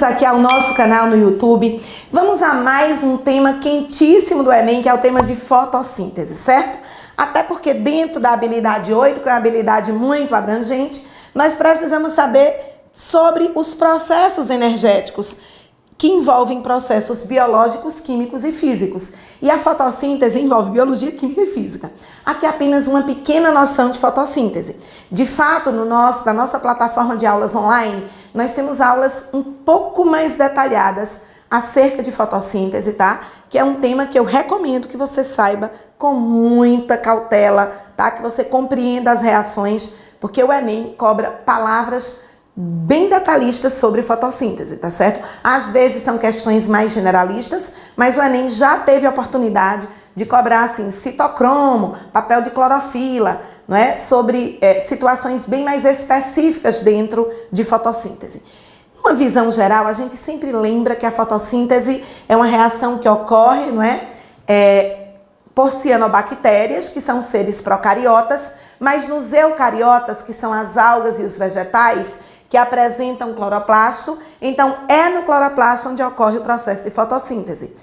aqui ao nosso canal no YouTube. Vamos a mais um tema quentíssimo do Enem, que é o tema de fotossíntese, certo? Até porque dentro da habilidade 8, que é uma habilidade muito abrangente, nós precisamos saber sobre os processos energéticos que envolvem processos biológicos, químicos e físicos. E a fotossíntese envolve biologia, química e física. Aqui apenas uma pequena noção de fotossíntese. De fato, na nossa plataforma de aulas online, nós temos aulas um pouco mais detalhadas acerca de fotossíntese, tá? Que é um tema que eu recomendo que você saiba com muita cautela, tá? Que você compreenda as reações, porque o Enem cobra palavras bem detalhistas sobre fotossíntese, tá certo? Às vezes são questões mais generalistas, mas o Enem já teve a oportunidade de cobrar, assim, citocromo, papel de clorofila, não é? Sobre situações bem mais específicas dentro de fotossíntese. Uma visão geral, a gente sempre lembra que a fotossíntese é uma reação que ocorre, não é? Por cianobactérias, que são seres procariotas, mas nos eucariotas, que são as algas e os vegetais, que apresentam cloroplasto, então é no cloroplasto onde ocorre o processo de fotossíntese.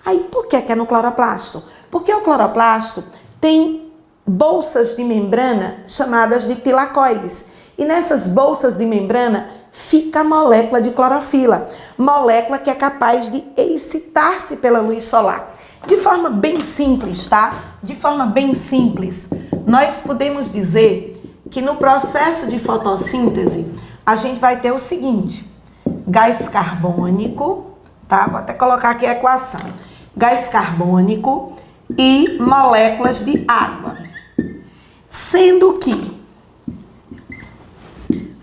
Aí, por que é no cloroplasto? Porque o cloroplasto tem bolsas de membrana chamadas de tilacoides. E nessas bolsas de membrana fica a molécula de clorofila, molécula que é capaz de excitar-se pela luz solar. De forma bem simples, tá? De forma bem simples, nós podemos dizer que no processo de fotossíntese, a gente vai ter o seguinte: gás carbônico, tá? Vou até colocar aqui a equação. Gás carbônico e moléculas de água. Sendo que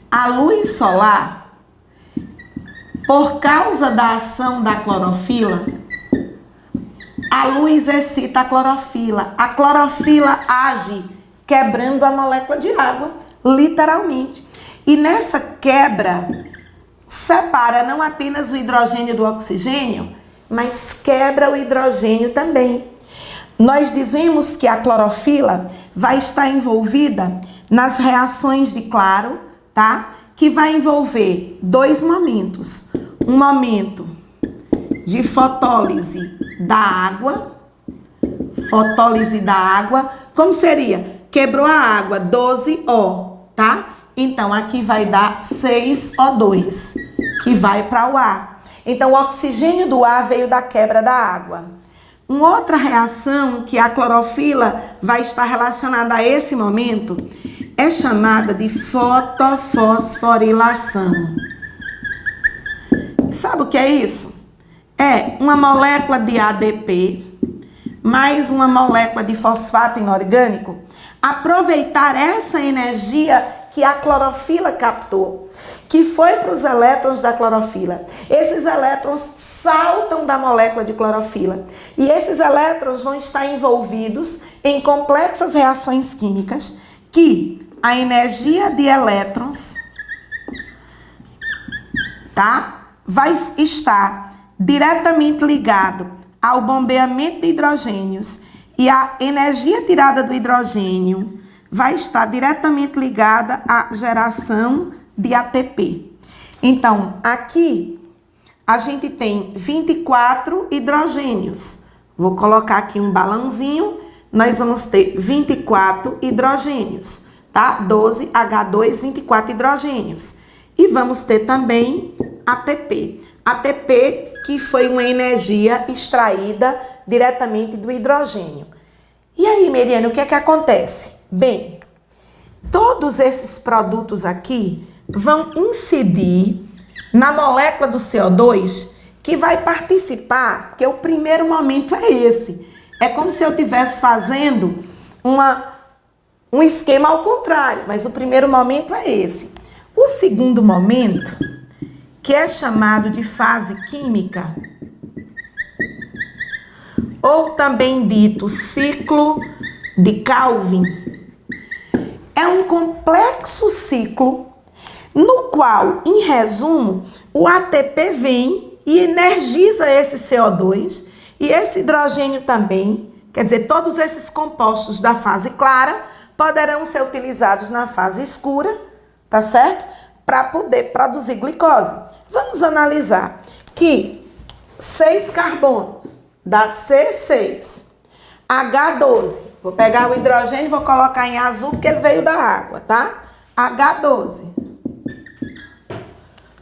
a luz solar, por causa da ação da clorofila, a luz excita a clorofila. A clorofila age quebrando a molécula de água, literalmente. E nessa quebra, separa não apenas o hidrogênio do oxigênio, mas quebra o hidrogênio também. Nós dizemos que a clorofila vai estar envolvida nas reações de Claro, tá? Que vai envolver dois momentos. Um momento de fotólise da água. Fotólise da água. Como seria? Quebrou a água, 12O, tá? Então, aqui vai dar 6O2, que vai para o ar. Então, o oxigênio do ar veio da quebra da água. Uma outra reação que a clorofila vai estar relacionada a esse momento é chamada de fotofosforilação. Sabe o que é isso? É uma molécula de ADP mais uma molécula de fosfato inorgânico aproveitar essa energia que a clorofila captou, que foi para os elétrons da clorofila. Esses elétrons saltam da molécula de clorofila e esses elétrons vão estar envolvidos em complexas reações químicas que a energia de elétrons, tá, vai estar diretamente ligado ao bombeamento de hidrogênios e a energia tirada do hidrogênio vai estar diretamente ligada à geração de ATP. Então, aqui a gente tem 24 hidrogênios. Vou colocar aqui um balãozinho, nós vamos ter 24 hidrogênios, tá? 12H2, 24 hidrogênios. E vamos ter também ATP. ATP que foi uma energia extraída diretamente do hidrogênio. E aí, Meriane, o que é que acontece? Bem, todos esses produtos aqui vão incidir na molécula do CO2 que vai participar, porque o primeiro momento é esse. É como se eu estivesse fazendo um esquema ao contrário, mas o primeiro momento é esse. O segundo momento, que é chamado de fase química, ou também dito ciclo de Calvin, é um complexo ciclo no qual, em resumo, o ATP vem e energiza esse CO2 e esse hidrogênio também, quer dizer, todos esses compostos da fase clara poderão ser utilizados na fase escura, tá certo? Para poder produzir glicose. Vamos analisar que 6 carbonos dá C6, H12. Vou pegar o hidrogênio e vou colocar em azul porque ele veio da água, tá? H12.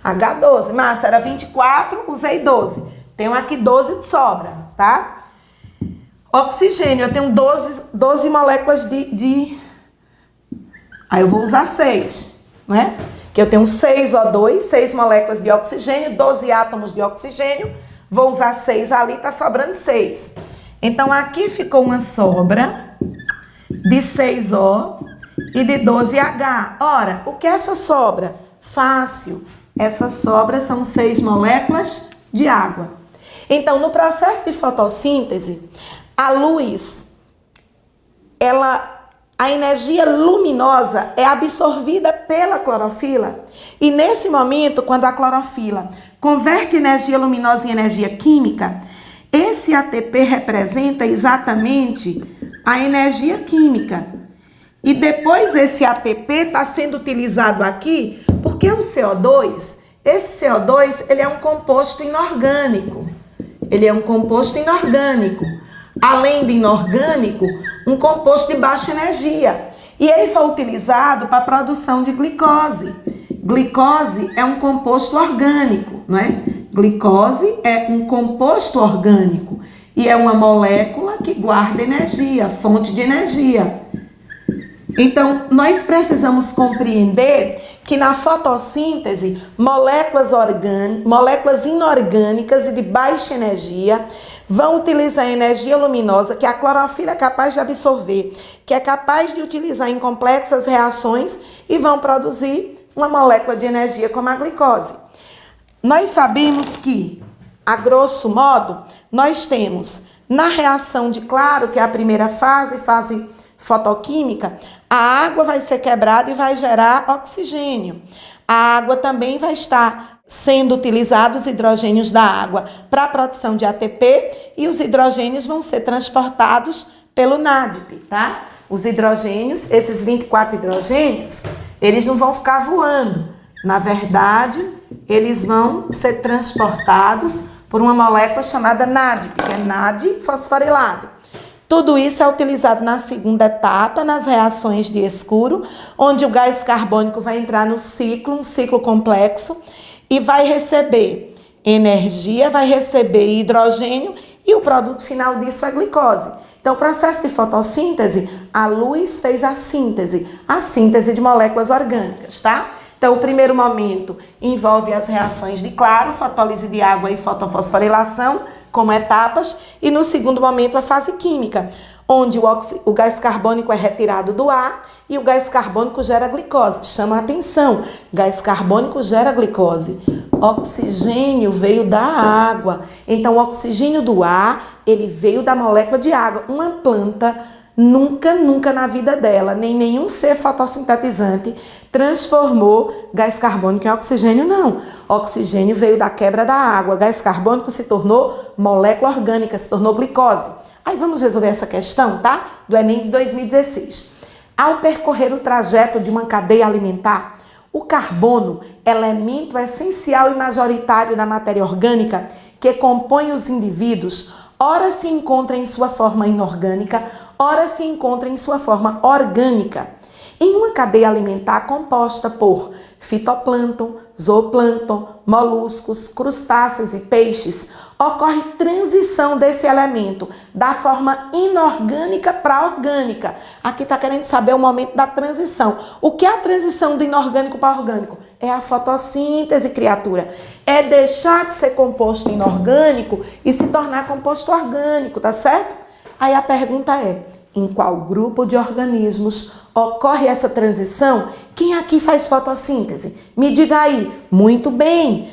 H12, massa, era 24, usei 12. Tenho aqui 12 de sobra, tá? Oxigênio, eu tenho 12 moléculas Aí eu vou usar 6, né? Que eu tenho 6 O2, 6 moléculas de oxigênio, 12 átomos de oxigênio. Vou usar 6 ali, tá sobrando 6. Então, aqui ficou uma sobra de 6O e de 12H. Ora, o que é essa sobra? Fácil. Essa sobra são 6 moléculas de água. Então, no processo de fotossíntese, a luz, a energia luminosa é absorvida pela clorofila. E nesse momento, quando a clorofila converte energia luminosa em energia química, esse ATP representa exatamente a energia química. E depois esse ATP está sendo utilizado aqui porque o CO2, esse CO2, ele é um composto inorgânico. Ele é um composto inorgânico. Além de inorgânico, um composto de baixa energia. E ele foi utilizado para a produção de glicose. Glicose é um composto orgânico, não é? Glicose é um composto orgânico e é uma molécula que guarda energia, fonte de energia. Então, nós precisamos compreender que na fotossíntese, moléculas inorgânicas e de baixa energia vão utilizar a energia luminosa que a clorofila é capaz de absorver, que é capaz de utilizar em complexas reações e vão produzir uma molécula de energia como a glicose. Nós sabemos que, a grosso modo, nós temos na reação de claro, que é a primeira fase fotoquímica, a água vai ser quebrada e vai gerar oxigênio. A água também vai estar sendo utilizados os hidrogênios da água para a produção de ATP e os hidrogênios vão ser transportados pelo NADP, tá? Os hidrogênios, esses 24 hidrogênios, eles não vão ficar voando. Na verdade, eles vão ser transportados por uma molécula chamada NADP, que é NAD fosforilado. Tudo isso é utilizado na segunda etapa, nas reações de escuro, onde o gás carbônico vai entrar no ciclo, um ciclo complexo, e vai receber energia, vai receber hidrogênio, e o produto final disso é glicose. Então, o processo de fotossíntese, a luz fez a síntese de moléculas orgânicas, tá? Então, o primeiro momento envolve as reações de claro, fotólise de água e fotofosforilação, como etapas, e no segundo momento a fase química, onde o gás carbônico é retirado do ar e o gás carbônico gera glicose. Chama a atenção, gás carbônico gera glicose. Oxigênio veio da água, então o oxigênio do ar, ele veio da molécula de água. Uma planta nunca na vida dela, nem nenhum ser fotossintetizante transformou gás carbônico em oxigênio, não. Oxigênio veio da quebra da água, gás carbônico se tornou molécula orgânica, se tornou glicose. Aí vamos resolver essa questão, tá? Do Enem de 2016. Ao percorrer o trajeto de uma cadeia alimentar, o carbono, elemento essencial e majoritário da matéria orgânica que compõe os indivíduos, ora se encontra em sua forma inorgânica, ora se encontra em sua forma orgânica. Em uma cadeia alimentar composta por fitoplâncton, zooplâncton, moluscos, crustáceos e peixes, ocorre transição desse elemento da forma inorgânica para orgânica. Aqui está querendo saber o momento da transição. O que é a transição do inorgânico para orgânico? É a fotossíntese, criatura. É deixar de ser composto inorgânico e se tornar composto orgânico, tá certo? Aí a pergunta é: em qual grupo de organismos ocorre essa transição? Quem aqui faz fotossíntese? Me diga aí. Muito bem,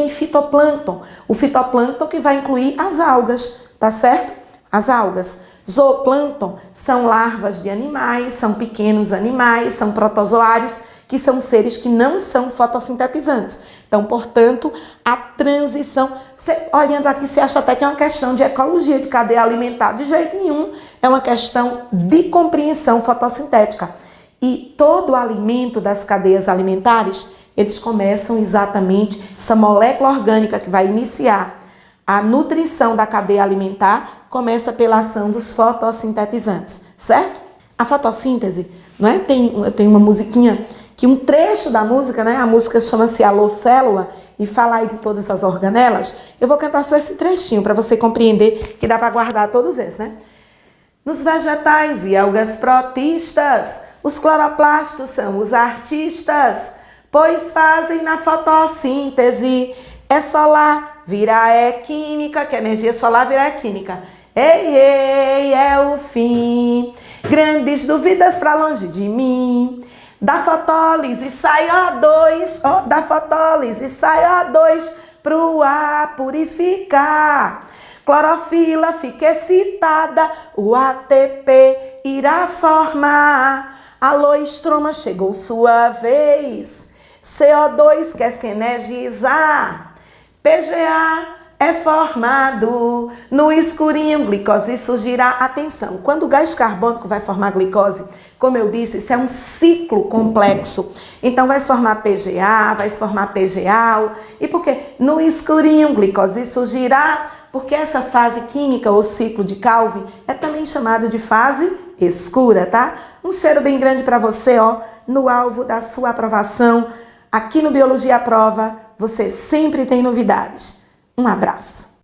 fitoplâncton. O fitoplâncton que vai incluir as algas, tá certo? As algas. Zooplâncton são larvas de animais, são pequenos animais, são protozoários, que são seres que não são fotossintetizantes. Então, portanto, a transição... Você, olhando aqui, você acha até que é uma questão de ecologia de cadeia alimentar. De jeito nenhum, é uma questão de compreensão fotossintética. E todo o alimento das cadeias alimentares, eles começam exatamente, essa molécula orgânica que vai iniciar a nutrição da cadeia alimentar, começa pela ação dos fotossintetizantes, certo? A fotossíntese, não é? Tem uma musiquinha, que um trecho da música, né? A música chama-se Alô Célula, e fala aí de todas as organelas. Eu vou cantar só esse trechinho para você compreender que dá para guardar todos esses, né? Nos vegetais e algas protistas, os cloroplastos são os artistas, pois fazem na fotossíntese. É solar, vira é química, que a energia solar vira é química. Ei, ei, é o fim. Grandes dúvidas para longe de mim. Da fotólise sai O2, da fotólise sai O2 pro ar purificar. Clorofila fica excitada, o ATP irá formar. Alô, estroma, chegou sua vez. CO2 quer se energizar. PGA é formado. No escurinho, glicose surgirá. Atenção, quando o gás carbônico vai formar glicose, como eu disse, isso é um ciclo complexo. Então, vai se formar PGA, vai se formar PGAL. E por quê? No escurinho, glicose surgirá. Porque essa fase química, ou ciclo de Calvin, é também chamado de fase escura, tá? Um cheiro bem grande para você, no alvo da sua aprovação. Aqui no Biologia à Prova, você sempre tem novidades. Um abraço.